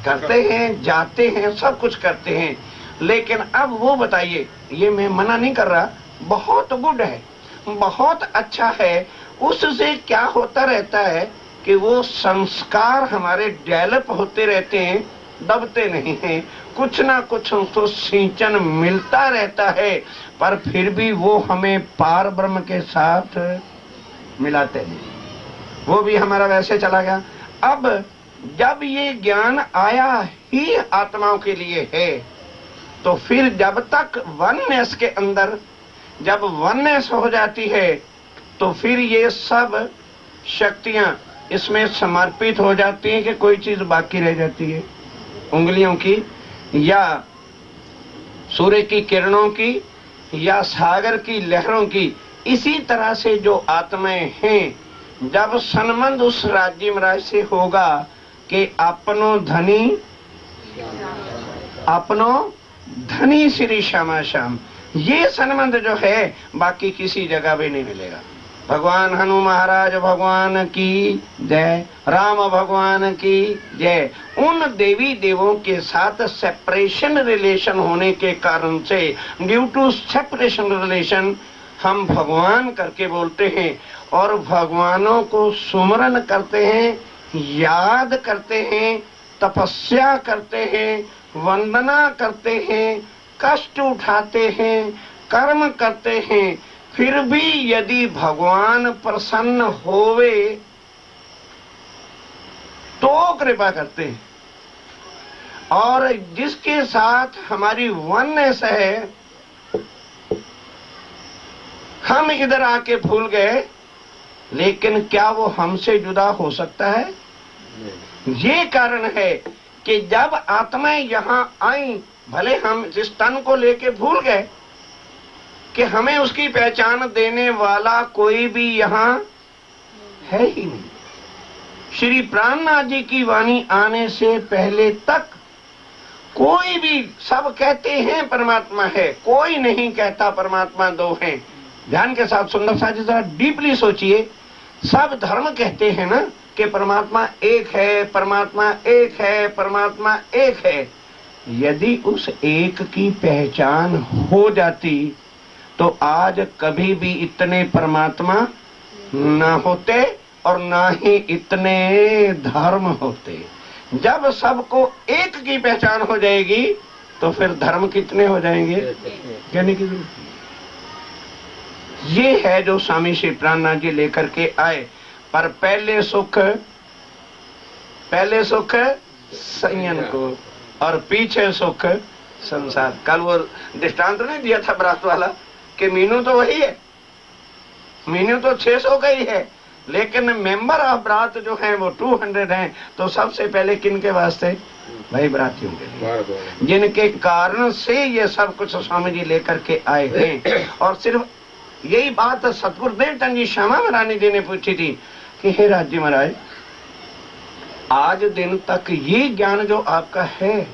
करते हैं, जाते हैं, सब कुछ करते हैं। लेकिन अब वो बताइए, ये मैं मना नहीं कर रहा, बहुत गुड है, बहुत अच्छा है, उससे क्या होता रहता है कि वो संस्कार हमारे डेवलप होते रहते हैं, दबते नहीं हैं, कुछ ना कुछ उसको सिंचन मिलता रहता है, पर फिर भी वो हमें पार ब्रह्म के साथ मिलाते नहीं, वो भी हमारा वैसे चला गया। अब जब ये ज्ञान आया ही आत्माओं के लिए है, तो फिर जब तक वननेस के अंदर, जब वननेस हो जाती है, तो फिर ये सब शक्तियां इसमें समर्पित हो जाती हैं कि कोई चीज बाकी रह जाती है, उंगलियों की या सूर्य की किरणों की या सागर की लहरों की। इसी तरह से जो आत्माएं हैं जब संबंध उस राज्य महाराज से होगा कि अपनो धनी श्री श्यामा श्याम, ये संबंध जो है बाकी किसी जगह भी नहीं मिलेगा। भगवान हनु महाराज भगवान की जय, राम भगवान की जय। उन देवी देवों के साथ सेपरेशन रिलेशन होने के कारण से, ड्यू टू सेपरेशन रिलेशन, हम भगवान करके बोलते हैं और भगवानों को सुमरन करते हैं, याद करते हैं, तपस्या करते हैं, वंदना करते हैं, कष्ट उठाते हैं, कर्म करते हैं। फिर भी यदि भगवान प्रसन्न होवे तो कृपा करते हैं, और जिसके साथ हमारी वननेस है हम इधर आके भूल गए, लेकिन क्या वो हमसे जुदा हो सकता है? ये कारण है कि जब आत्माएं यहाँ आई, भले हम जिस तन को लेके भूल गए कि हमें उसकी पहचान देने वाला कोई भी यहाँ है ही नहीं। श्री प्राणनाथ जी की वाणी आने से पहले तक कोई भी, सब कहते हैं परमात्मा है, कोई नहीं कहता परमात्मा दो हैं। ध्यान के साथ सुंदर सा जी जरा डीपली सोचिए, सब धर्म कहते हैं ना कि परमात्मा एक है, परमात्मा एक है, परमात्मा एक है। यदि उस एक की पहचान हो जाती तो आज कभी भी इतने परमात्मा ना होते और ना ही इतने धर्म होते। जब सबको एक की पहचान हो जाएगी तो फिर धर्म कितने हो जाएंगे कहने की जरूरत नहीं। ये है जो स्वामी श्री प्राणनाथ जी लेकर के आए। पर पहले सुख संयम को और पीछे सुख संसार। कल वो दृष्टांत नहीं दिया था बरात वाला कि मीनू तो वही है, मीनू तो 600 का ही है, लेकिन मेंबर ऑफ बरात जो हैं वो 200 हैं। तो सबसे पहले किन के वास्ते? भाई बरातियों के लिए, जिनके कारण से ये सब कुछ स्वामी जी लेकर के आए हैं। और सिर्फ यही बात सतगुरुदेव चंद जी श्यामा महारानी जी ने पूछी थी कि हे राज्य महाराज, आज दिन तक ये ज्ञान जो आपका है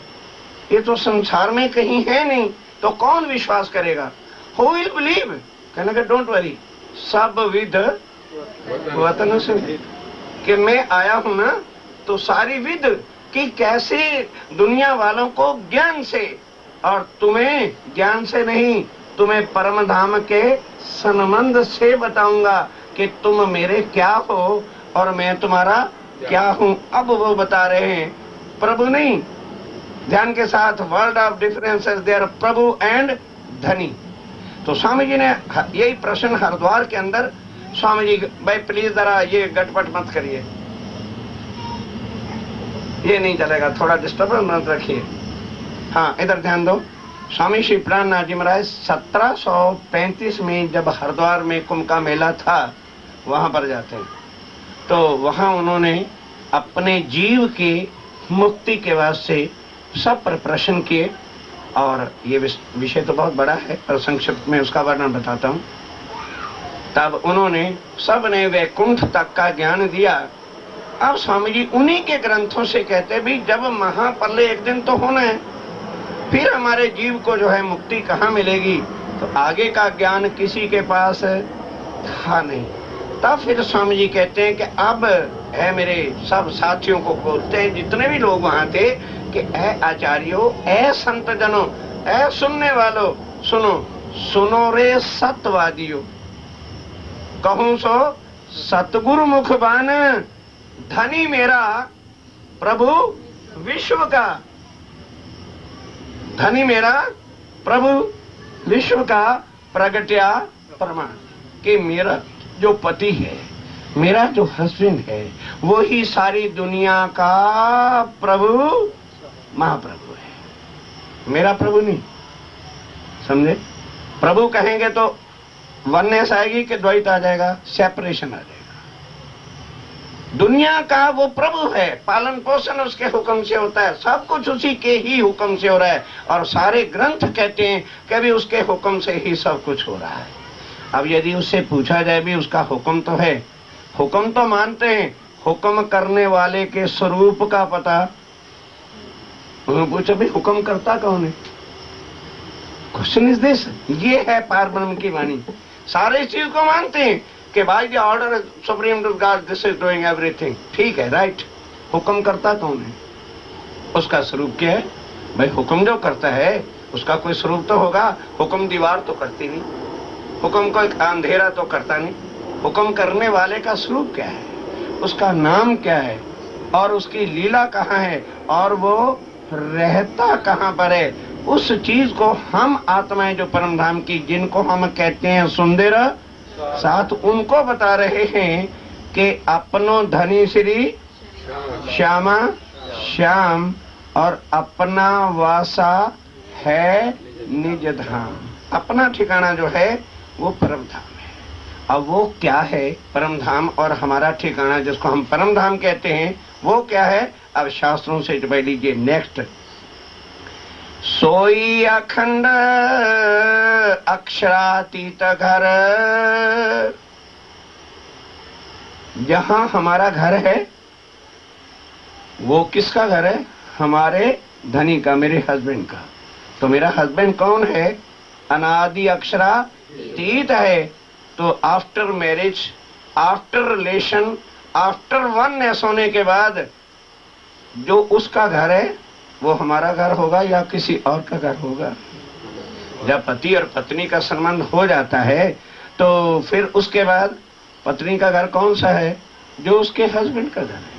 ये तो संसार में कहीं है नहीं, तो कौन विश्वास करेगा? Who will believe? कहने का डोंट वरी, सब विध वतन से, कि मैं आया हूं ना तो सारी विध कि कैसे दुनिया वालों को ज्ञान से, और तुम्हें ज्ञान से नहीं, तुम्हें परम धाम के संबंध से बताऊंगा कि तुम मेरे क्या हो और मैं तुम्हारा क्या हूं। अब वो बता रहे हैं, प्रभु नहीं। ध्यान के साथ, वर्ल्ड ऑफ डिफरेंसेस देयर, प्रभु एंड धनी। तो स्वामी जी ने यही प्रश्न हरिद्वार के अंदर, स्वामी जी भाई प्लीज जरा ये गटपट मत करिए, ये नहीं चलेगा, थोड़ा डिस्टर्बेंस मत रखिए। हाँ इधर ध्यान दो। स्वामी श्री प्राणनाथ जी महाराज 1735 में जब हरिद्वार में कुंभ का मेला था वहां पर जाते हैं, तो वहां उन्होंने अपने जीव के मुक्ति के वास्ते सब पर प्रश्न किए। और ये विषय तो बहुत बड़ा है, पर संक्षिप्त में उसका वर्णन बताता हूँ। तब उन्होंने सबने वैकुंठ तक का ज्ञान दिया। अब स्वामी जी उन्हीं के ग्रंथों से कहते भी जब महाप्रलय एक दिन तो होना है, फिर हमारे जीव को जो है मुक्ति कहाँ मिलेगी? तो आगे का ज्ञान किसी के पास था नहीं। तब फिर स्वामी जी कहते हैं कि अब है मेरे सब साथियों को बोलते हैं, जितने भी लोग वहां थे, कि ऐ आचार्यों, ऐ संत जनों, ऐ सुनने वालों, सुनो सुनो रे सत्यवादियों, कहूं सो सतगुरु मुखबान, धनी मेरा प्रभु विश्व का, धनी मेरा प्रभु विश्व का प्रगट्या प्रमाण, कि मेरा जो पति है, मेरा जो हस्बैंड है, वो ही सारी दुनिया का प्रभु महाप्रभु है, मेरा प्रभु नहीं। समझे? प्रभु कहेंगे तो वननेस आएगी कि द्वैत आ जाएगा, सेपरेशन आ जाएगा। दुनिया का वो प्रभु है, पालन पोषण उसके हुक्म से होता है, सब कुछ उसी के ही हुक्म से हो रहा है। और सारे ग्रंथ कहते हैं कि भी उसके हुक्म से ही सब कुछ हो रहा है। अब यदि उससे पूछा जाए भी उसका हुक्म तो है, हुक्म तो मानते हैं, हुक्म करने वाले के स्वरूप का पता। उन्होंने पूछा भाई हुक्म करता कौन है? Question is this. ये है पारब्रह्म की वाणी। सारे इस चीज को मानते हैं कि भाई the order supreme to God, this is doing everything. ठीक है, राइट। हुक्म करता कौन है? उसका स्वरूप क्या है? भाई हुक्म जो करता है उसका कोई स्वरूप तो होगा। हुक्म दीवार तो करती नहीं, हुक्म को एक अंधेरा तो करता नहीं। हुक्म करने वाले का स्वरूप क्या है, उसका नाम क्या है, और उसकी लीला कहाँ है, और वो रहता कहाँ पर है, उस चीज को हम आत्माएं जो परम धाम की, जिनको हम कहते हैं सुंदर साथ, उनको बता रहे हैं कि अपनो धनी श्री श्यामा श्याम, और अपना वासा है निज धाम। अपना ठिकाना जो है वो परम धाम है। अब वो क्या है परम धाम, और हमारा ठिकाना जिसको हम परम धाम कहते हैं वो क्या है? अब शास्त्रों से पढ़ लीजिए। नेक्स्ट, सोई अखंड अक्षरातीत घर। जहां हमारा घर है वो किसका घर है? हमारे धनी का, मेरे हस्बैंड का। तो मेरा हस्बैंड कौन है? अनादि अक्षरातीत है। तो after marriage, after relation, after oneness होने के बाद जो उसका घर है वो हमारा घर होगा या किसी और का घर होगा? जब पति और पत्नी का संबंध हो जाता है तो फिर उसके बाद पत्नी का घर कौन सा है? जो उसके हस्बैंड का घर है।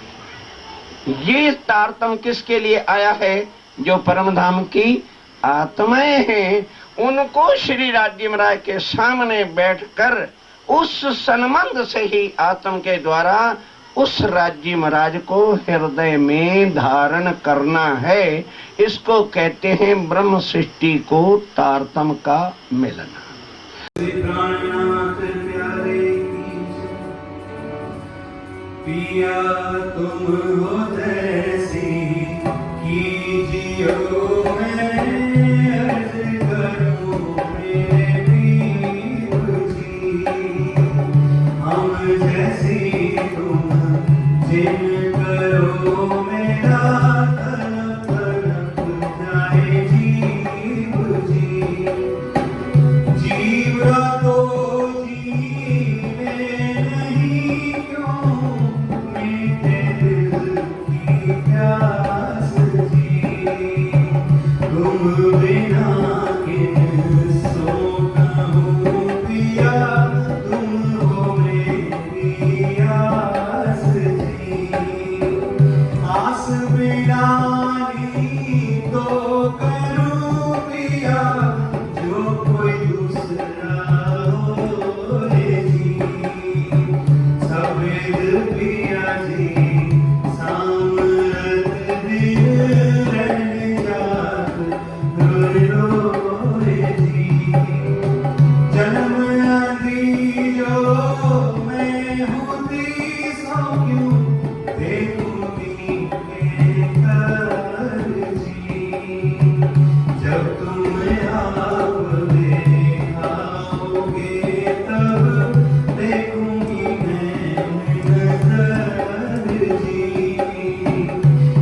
ये तारतम्य किसके लिए आया है? जो परम धाम की आत्माएं हैं उनको श्री राज्य महाराज के सामने बैठकर उस संबंध से ही आत्म के द्वारा उस राज्य महाराज को हृदय में धारण करना है। इसको कहते हैं ब्रह्म सृष्टि को तारतम्य का मिलन। प्राणनाथ प्यारे पिया तुम हो तैसी कीजियो, मैं अर्ज करूं मेरे पीर जी। हम जैसी तुम जिन करो मेरा तड़प तड़प जाए जीव जी। जीवा तो जीवे नहीं क्यों, मेरे दिल की प्यास जी। तुम बिना किन सो कहूँ पिया, तुम हो मेरी आस जी। आस बिलानी तो करूँ पिया, जो कोई दूसरा हो रे जी। सफेद पिया जी सामरत दिन रहने जात रो रे जी। जन्म आदि जो मैं हूँ तीसों क्यों, देखूंगी मैं कर जी। जब तुम आप देखाओगे तब देखूंगी मैं नजर जी।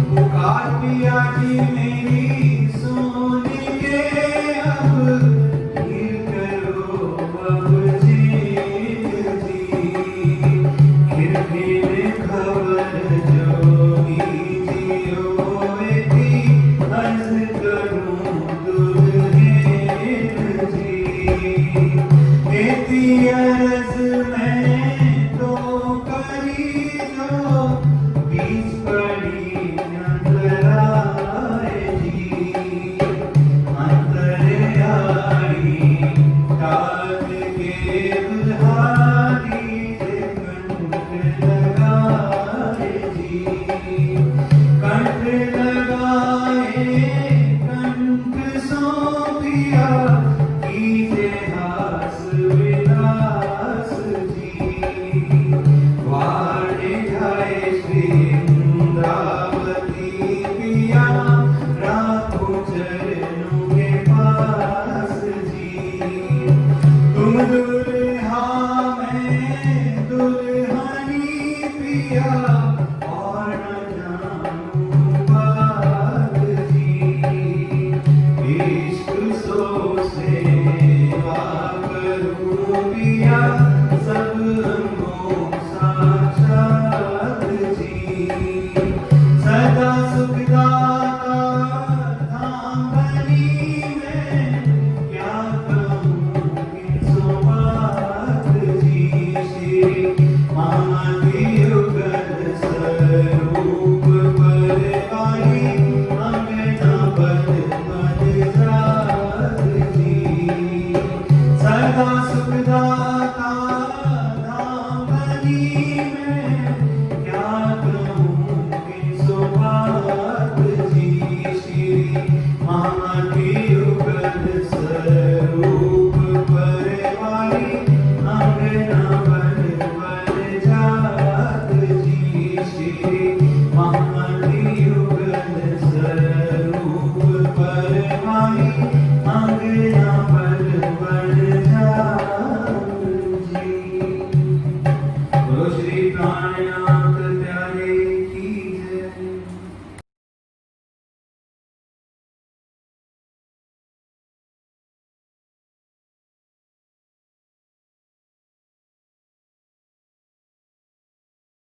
पुकार पिया जी मेरी सुनिए अब, गिर करो अब जीत जी। फिर खबर जो जियो थी, अर्ज करूं दुल्हन जी। एती अर्ज मैं तो करी जो, बीच पड़ी अंतराय जी। अंतराई काट के दुल्हारी से कंठ लगाए जी। कंठ लगाए कंठ सौंपिया, कीजे हास विलास जी। वाणे जाए श्री वृंदावती पिया, राखो चरणों के पास जी। तुम दुल्हा मैं